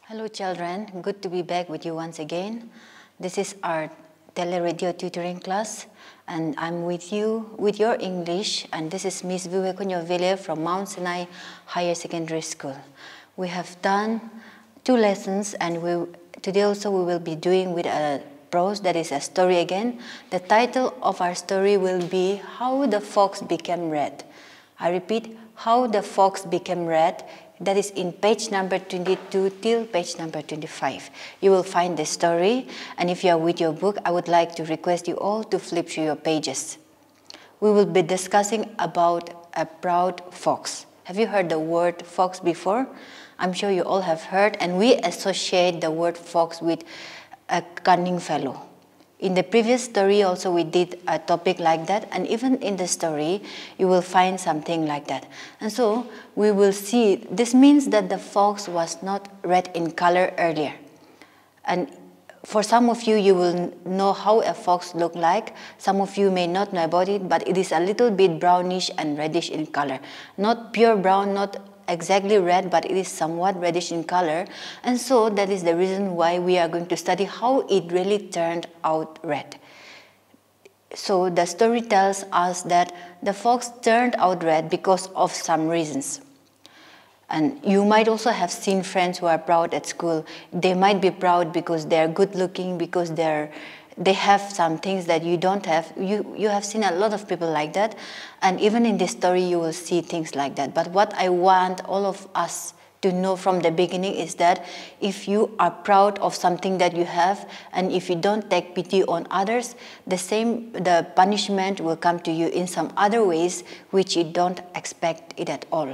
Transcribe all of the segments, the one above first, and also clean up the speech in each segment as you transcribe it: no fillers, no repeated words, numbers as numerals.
Hello children, good to be back with you once again. This is our teleradio tutoring class and I'm with you with your English, and this is Miss Vivekonyo from Mount Sinai Higher Secondary School. We have done 2 lessons and today also we will be doing with a prose, that is a story again. The title of our story will be How the Fox Became Red. I repeat, How the Fox Became Red. That is in page number 22 till page number 25. You will find the story, and if you are with your book, I would like to request you all to flip through your pages. We will be discussing about a proud fox. Have you heard the word fox before? I'm sure you all have heard, and we associate the word fox with a cunning fellow. In the previous story also we did a topic like that, and even in the story you will find something like that. And so we will see, this means that the fox was not red in color earlier. And for some of you, you will know how a fox looks like. Some of you may not know about it, but it is a little bit brownish and reddish in color. Not pure brown, not exactly red, but it is somewhat reddish in color. And so that is the reason why we are going to study how it really turned out red. So the story tells us that the fox turned out red because of some reasons. And you might also have seen friends who are proud at school. They might be proud because they are good looking, because they have some things that you don't have. You have seen a lot of people like that, and even in this story you will see things like that. But what I want all of us to know from the beginning is that if you are proud of something that you have, and if you don't take pity on others, the punishment will come to you in some other ways which you don't expect it at all.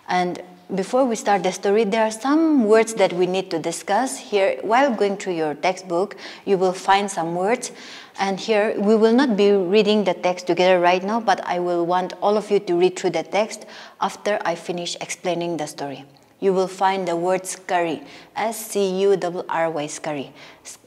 And before we start the story, there are some words that we need to discuss. Here, while going through your textbook, you will find some words. And here, we will not be reading the text together right now, but I will want all of you to read through the text after I finish explaining the story. You will find the word scurry, S-C-U-R-R-Y, scurry.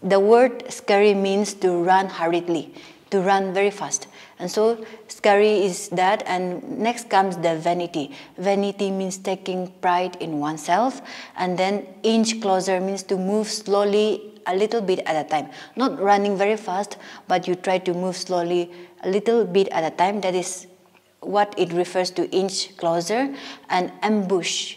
The word scurry means to run hurriedly, to run very fast. And so scurry is that, and next comes the vanity. Vanity means taking pride in oneself, and then inch closer means to move slowly a little bit at a time. Not running very fast, but you try to move slowly a little bit at a time. That is what it refers to, inch closer. And ambush.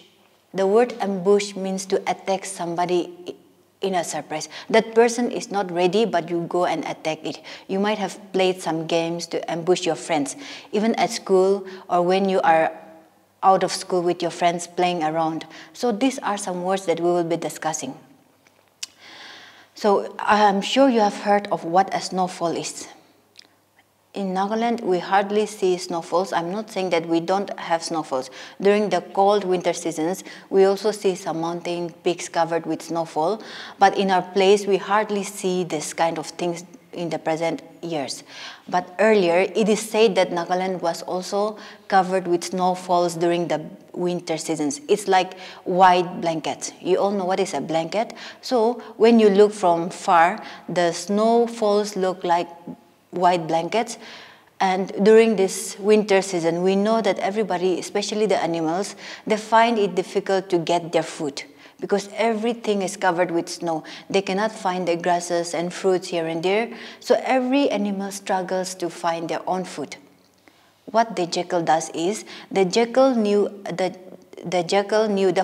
The word ambush means to attack somebody in a surprise. That person is not ready, but you go and attack it. You might have played some games to ambush your friends, even at school or when you are out of school with your friends playing around. So these are some words that we will be discussing. So I'm sure you have heard of what a snowfall is. In Nagaland, we hardly see snowfalls. I'm not saying that we don't have snowfalls. During the cold winter seasons, we also see some mountain peaks covered with snowfall. But in our place, we hardly see this kind of things in the present years. But earlier, it is said that Nagaland was also covered with snowfalls during the winter seasons. It's like white blankets. You all know what is a blanket. So when you look from far, the snowfalls look like white blankets. And during this winter season, we know that everybody, especially the animals, they find it difficult to get their food because everything is covered with snow. They cannot find the grasses and fruits here and there. So every animal struggles to find their own food. What the jackal does is, the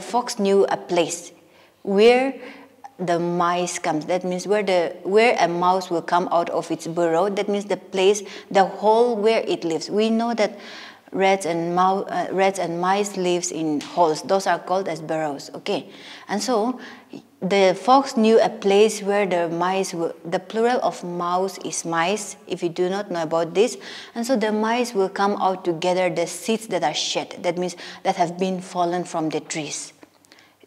fox knew a place where the mice comes. That means where a mouse will come out of its burrow. That means the place, the hole where it lives. We know that rats and mice lives in holes. Those are called as burrows. Okay, and so the fox knew a place where the plural of mouse is mice, if you do not know about this. And so the mice will come out to gather the seeds that are shed. That means that have been fallen from the trees.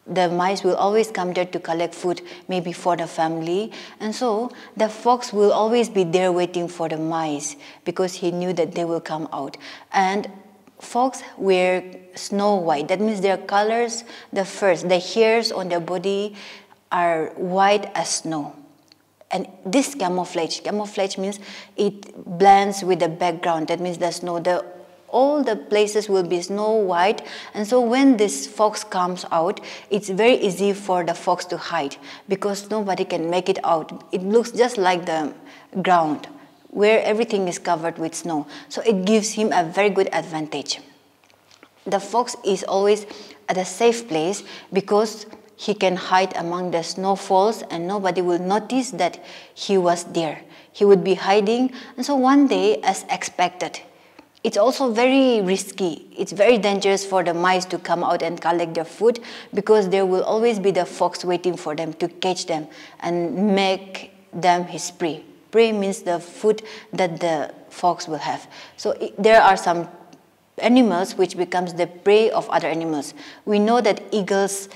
The mice will always come there to collect food, maybe for the family. And so the fox will always be there waiting for the mice because he knew that they will come out. And fox wear snow white. That means their colors, the hairs on their body are white as snow. And this camouflage means it blends with the background. That means the snow, all the places will be snow white. And so when this fox comes out, it's very easy for the fox to hide because nobody can make it out. It looks just like the ground where everything is covered with snow. So it gives him a very good advantage. The fox is always at a safe place because he can hide among the snowfalls and nobody will notice that he was there. He would be hiding, and so one day, as expected, it's also very risky. It's very dangerous for the mice to come out and collect their food because there will always be the fox waiting for them to catch them and make them his prey. Prey means the food that the fox will have. So there are some animals which becomes the prey of other animals. We know that eagles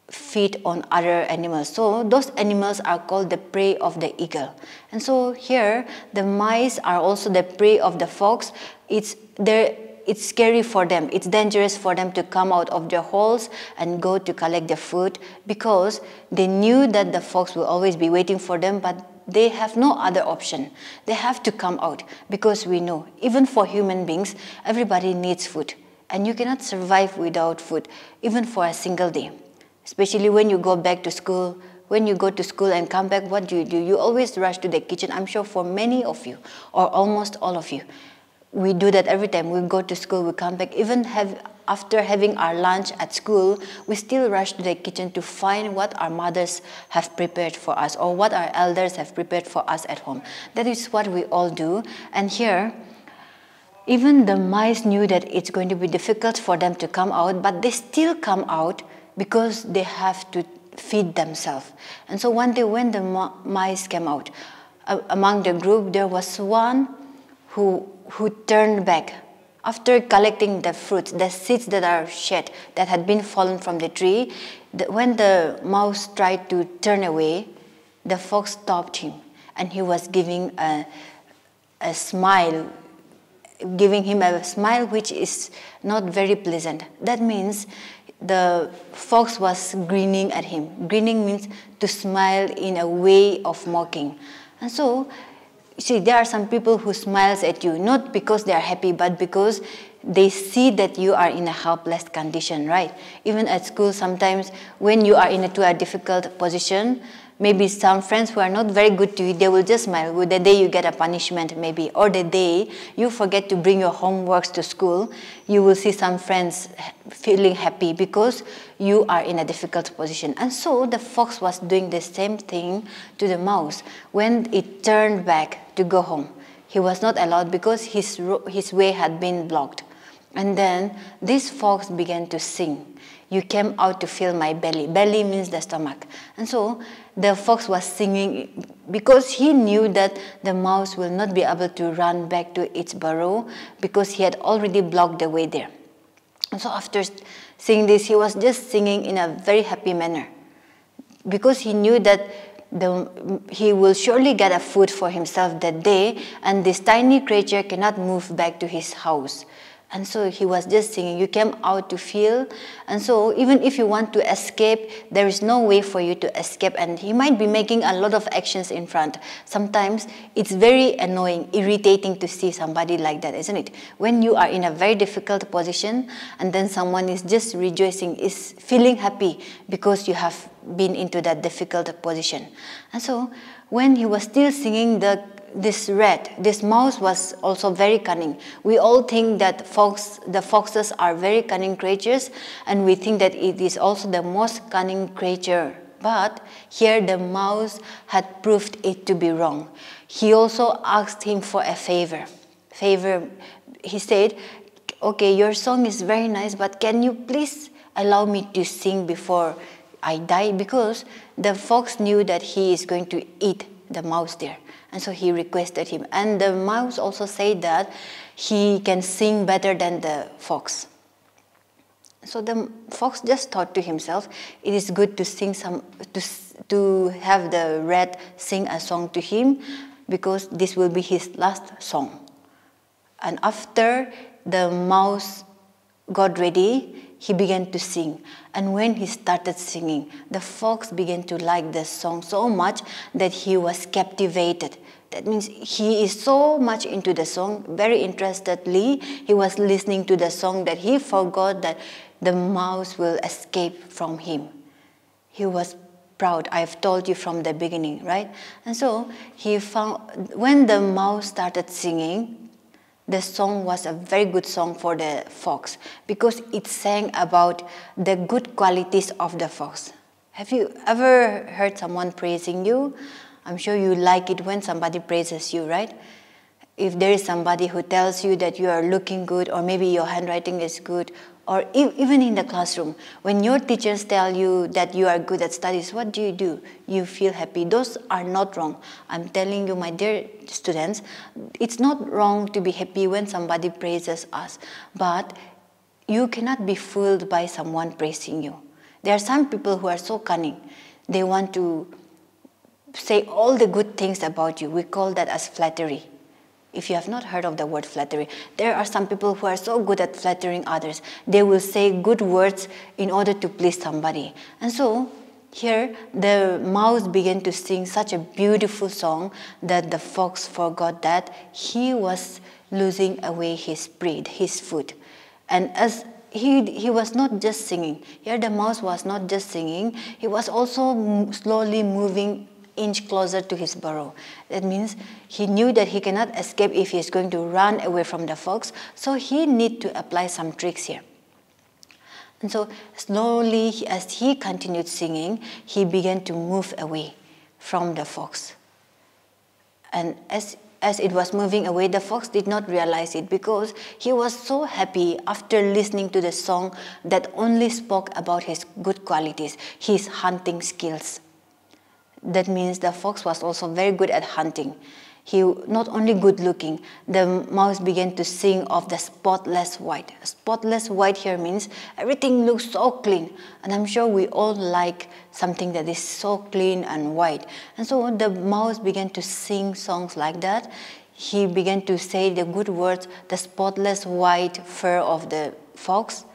feed on other animals. So those animals are called the prey of the eagle. And so here, the mice are also the prey of the fox. It's scary for them. It's dangerous for them to come out of their holes and go to collect their food because they knew that the fox will always be waiting for them, but they have no other option. They have to come out because we know, even for human beings, everybody needs food. And you cannot survive without food, even for a single day. Especially when you go back to school, when you go to school and come back, what do? You always rush to the kitchen. I'm sure for many of you, or almost all of you, we do that every time. We go to school, we come back, even after having our lunch at school, we still rush to the kitchen to find what our mothers have prepared for us or what our elders have prepared for us at home. That is what we all do. And here, even the mice knew that it's going to be difficult for them to come out, but they still come out because they have to feed themselves. And so one day when the mice came out, among the group there was one who turned back. After collecting the fruits, the seeds that are shed, that had been fallen from the tree, when the mouse tried to turn away, the fox stopped him. And he was giving a smile, giving him a smile which is not very pleasant. That means the fox was grinning at him. Grinning means to smile in a way of mocking. And so, see, there are some people who smiles at you, not because they are happy, but because they see that you are in a helpless condition, right? Even at school, sometimes when you are into a difficult position, maybe some friends who are not very good to you, they will just smile. With the day you get a punishment maybe, or the day you forget to bring your homeworks to school, you will see some friends feeling happy because you are in a difficult position. And so the fox was doing the same thing to the mouse. When it turned back to go home, he was not allowed because his way had been blocked. And then this fox began to sing. You came out to fill my belly. Belly means the stomach. And so the fox was singing because he knew that the mouse will not be able to run back to its burrow because he had already blocked the way there. And so after singing this, he was just singing in a very happy manner because he knew that he will surely get a food for himself that day, and this tiny creature cannot move back to his house. And so he was just singing, you came out to feel. And so even if you want to escape, there is no way for you to escape. And he might be making a lot of actions in front. Sometimes it's very annoying, irritating to see somebody like that, isn't it? When you are in a very difficult position and then someone is just rejoicing, is feeling happy because you have been into that difficult position. And so when he was still singing, this mouse was also very cunning. We all think that the foxes are very cunning creatures, and we think that it is also the most cunning creature. But here the mouse had proved it to be wrong. He also asked him for a favor. He said, okay, your song is very nice, but can you please allow me to sing before I die? Because the fox knew that he is going to eat the mouse there. And so he requested him. And the mouse also said that he can sing better than the fox. So the fox just thought to himself, it is good to sing to have the rat sing a song to him because this will be his last song. And after the mouse got ready, he began to sing. And when he started singing, the fox began to like the song so much that he was captivated That means he is so much into the song, very interestedly. He was listening to the song that he forgot that the mouse will escape from him. He was proud. I've told you from the beginning, right? And so he found, when the mouse started singing, the song was a very good song for the fox because it sang about the good qualities of the fox. Have you ever heard someone praising you? I'm sure you like it when somebody praises you, right? If there is somebody who tells you that you are looking good, or maybe your handwriting is good, or even in the classroom, when your teachers tell you that you are good at studies, what do? You feel happy. Those are not wrong. I'm telling you, my dear students, it's not wrong to be happy when somebody praises us, but you cannot be fooled by someone praising you. There are some people who are so cunning. They want to say all the good things about you. We call that as flattery. If you have not heard of the word flattery, there are some people who are so good at flattering others. They will say good words in order to please somebody. And so here the mouse began to sing such a beautiful song that the fox forgot that he was losing away his bread, his food. And as he was not just singing. Here the mouse was not just singing. He was also slowly moving inch closer to his burrow. That means he knew that he cannot escape if he is going to run away from the fox. So he need to apply some tricks here. And so slowly, as he continued singing, he began to move away from the fox. And as it was moving away, the fox did not realize it because he was so happy after listening to the song that only spoke about his good qualities, his hunting skills. That means the fox was also very good at hunting. He not only good looking, the mouse began to sing of the spotless white. Spotless white here means everything looks so clean. And I'm sure we all like something that is so clean and white. And so the mouse began to sing songs like that. He began to say the good words, the spotless white fur of the fox.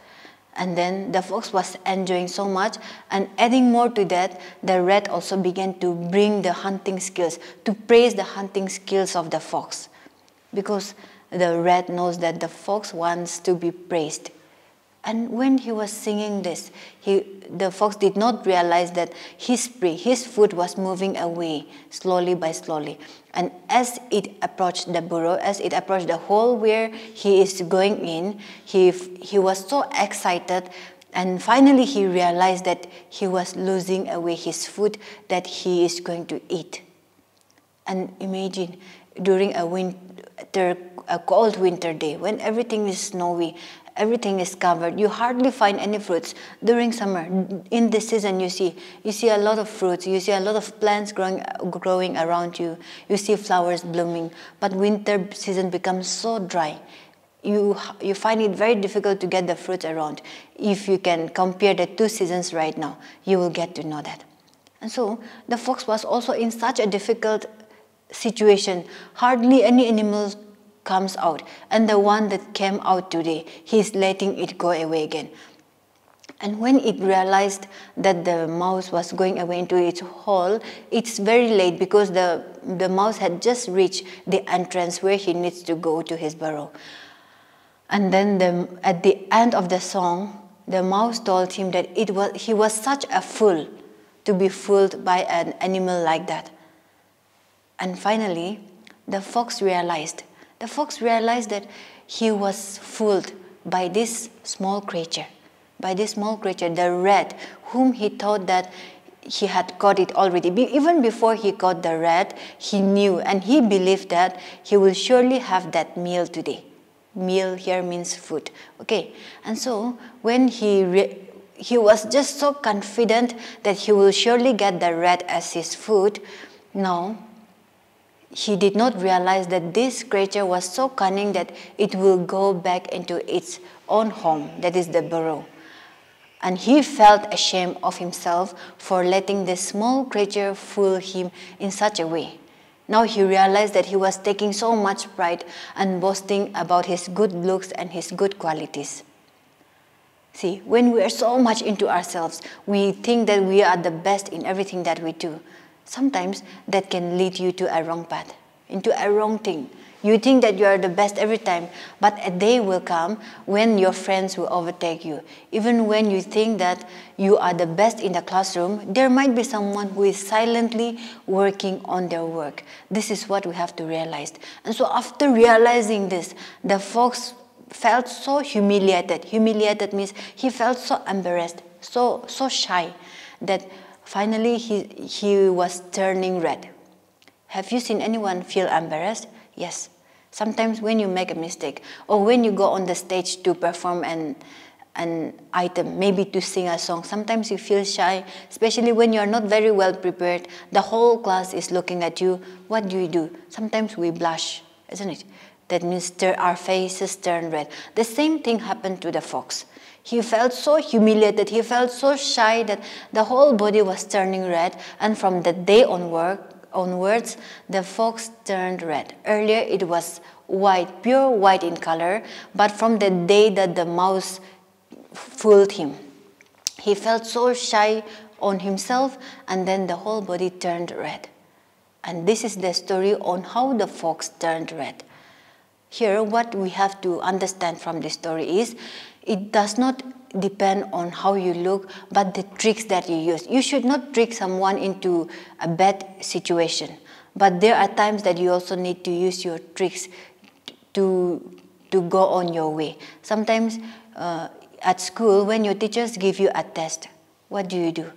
And then the fox was enjoying so much, and adding more to that, the rat also began to bring the hunting skills, to praise the hunting skills of the fox. Because the rat knows that the fox wants to be praised. And when he was singing this, the fox did not realize that his prey, his food was moving away slowly by slowly. And as it approached the burrow, as it approached the hole where he is going in, he was so excited, and finally he realized that he was losing away his food that he is going to eat. And imagine during a cold winter day when everything is snowy, everything is covered, you hardly find any fruits. During summer, in this season, you see a lot of fruits, you see a lot of plants growing around you, you see flowers blooming. But winter season becomes so dry. You find it very difficult to get the fruits around. If you can compare the two seasons right now, you will get to know that. And so the fox was also in such a difficult situation. Hardly any animals comes out, and the one that came out today, he's letting it go away again. And when it realized that the mouse was going away into its hole, it's very late because the mouse had just reached the entrance where he needs to go to his burrow. And then at the end of the song, the mouse told him that he was such a fool to be fooled by an animal like that. And finally, the fox realized that he was fooled by this small creature, the rat, whom he thought that he had caught it already. Even before he caught the rat, he knew and he believed that he will surely have that meal today. Meal here means food, okay? And so when he was just so confident that he will surely get the rat as his food, now he did not realize that this creature was so cunning that it will go back into its own home, that is the burrow. And he felt ashamed of himself for letting this small creature fool him in such a way. Now he realized that he was taking so much pride and boasting about his good looks and his good qualities. See, when we are so much into ourselves, we think that we are the best in everything that we do. Sometimes that can lead you to a wrong path. into a wrong thing. You think that you are the best every time, but a day will come when your friends will overtake you. Even when you think that you are the best in the classroom, there might be someone who is silently working on their work. This is what we have to realize. And so after realizing this, the fox felt so humiliated. Humiliated means he felt so embarrassed, so shy, that finally he was turning red. Have you seen anyone feel embarrassed? Yes. Sometimes when you make a mistake, or when you go on the stage to perform an item, maybe to sing a song, sometimes you feel shy, especially when you are not very well prepared. The whole class is looking at you. What do? Sometimes we blush, isn't it? That means our faces turn red. The same thing happened to the fox. He felt so humiliated, he felt so shy that the whole body was turning red, and from that day onwards, the fox turned red. Earlier it was white, pure white in color, but from the day that the mouse fooled him, he felt so shy on himself, and then the whole body turned red. And this is the story on how the fox turned red. Here, what we have to understand from this story is, it does not depend on how you look, but the tricks that you use. You should not trick someone into a bad situation, but there are times that you also need to use your tricks to go on your way. Sometimes at school, when your teachers give you a test, what do?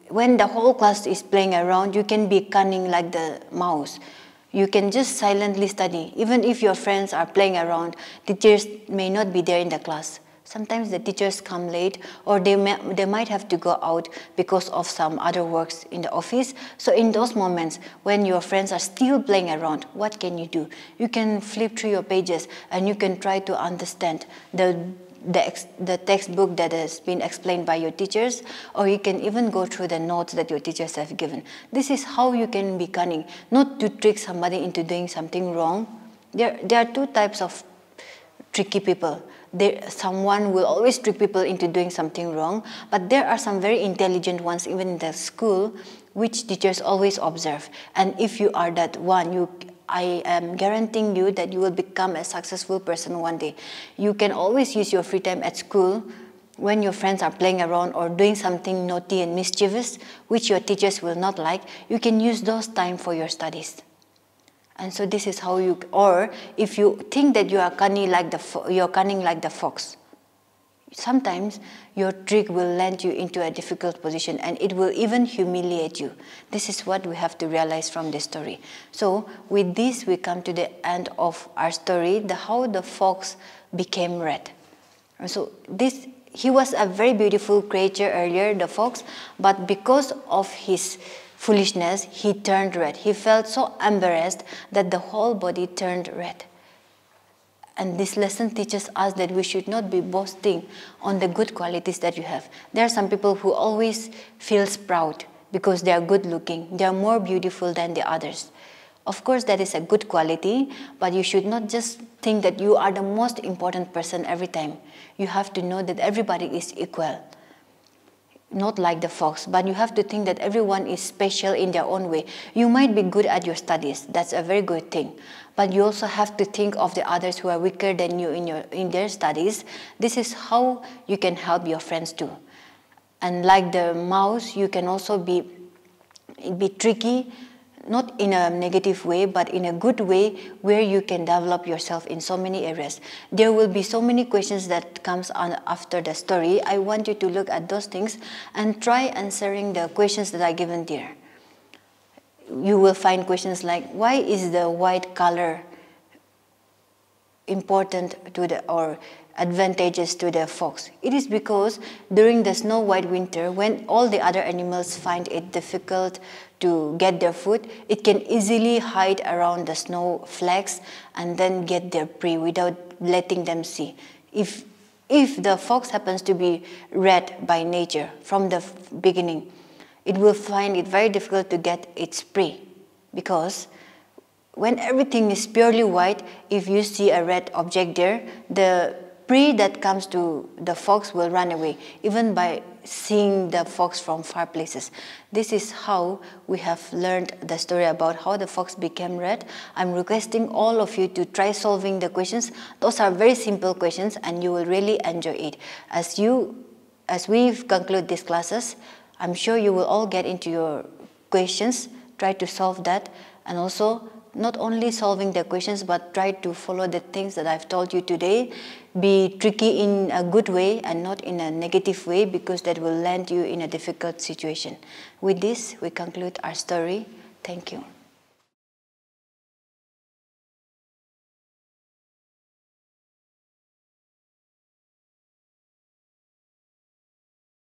When the whole class is playing around, you can be cunning like the mouse. You can just silently study. Even if your friends are playing around, teachers may not be there in the class. Sometimes the teachers come late, or they might have to go out because of some other works in the office. So in those moments, when your friends are still playing around, what can you do? You can flip through your pages, and you can try to understand the textbook that has been explained by your teachers, or you can even go through the notes that your teachers have given. This is how you can be cunning, not to trick somebody into doing something wrong. There are two types of tricky people. Someone will always trick people into doing something wrong, but there are some very intelligent ones, even in the school, which teachers always observe. And if you are that one, I am guaranteeing you that you will become a successful person one day. You can always use your free time at school when your friends are playing around or doing something naughty and mischievous, which your teachers will not like. You can use those time for your studies. And so this is how you, or if you think that you are cunning like the fox, sometimes your trick will land you into a difficult position, and it will even humiliate you. This is what we have to realize from this story. So with this, we come to the end of our story, how the fox became red. And so he was a very beautiful creature earlier, the fox, but because of his foolishness, he turned red. He felt so embarrassed that the whole body turned red. And this lesson teaches us that we should not be boasting on the good qualities that you have. There are some people who always feel proud because they are good looking. They are more beautiful than the others. Of course, that is a good quality, but you should not just think that you are the most important person every time. You have to know that everybody is equal. Not like the fox, but you have to think that everyone is special in their own way. You might be good at your studies. That's a very good thing. But you also have to think of the others who are weaker than you in their studies. This is how you can help your friends too. And like the mouse, you can also be tricky, not in a negative way, but in a good way, where you can develop yourself in so many areas. There will be so many questions that comes on after the story. I want you to look at those things and try answering the questions that are given there. You will find questions like, why is the white color important or advantageous to the fox? It is because during the snow white winter, when all the other animals find it difficult to get their food, it can easily hide around the snow flakes and then get their prey without letting them see. If the fox happens to be red by nature from the beginning, it will find it very difficult to get its prey, because when everything is purely white, if you see a red object there, the prey that comes to the fox will run away, even by seeing the fox from far places. This is how we have learned the story about how the fox became red. I'm requesting all of you to try solving the questions. Those are very simple questions and you will really enjoy it. As we conclude these classes, I'm sure you will all get into your questions, try to solve that, and also not only solving the questions but try to follow the things that I've told you today. Be tricky in a good way and not in a negative way, because that will land you in a difficult situation. With this, we conclude our story. Thank you.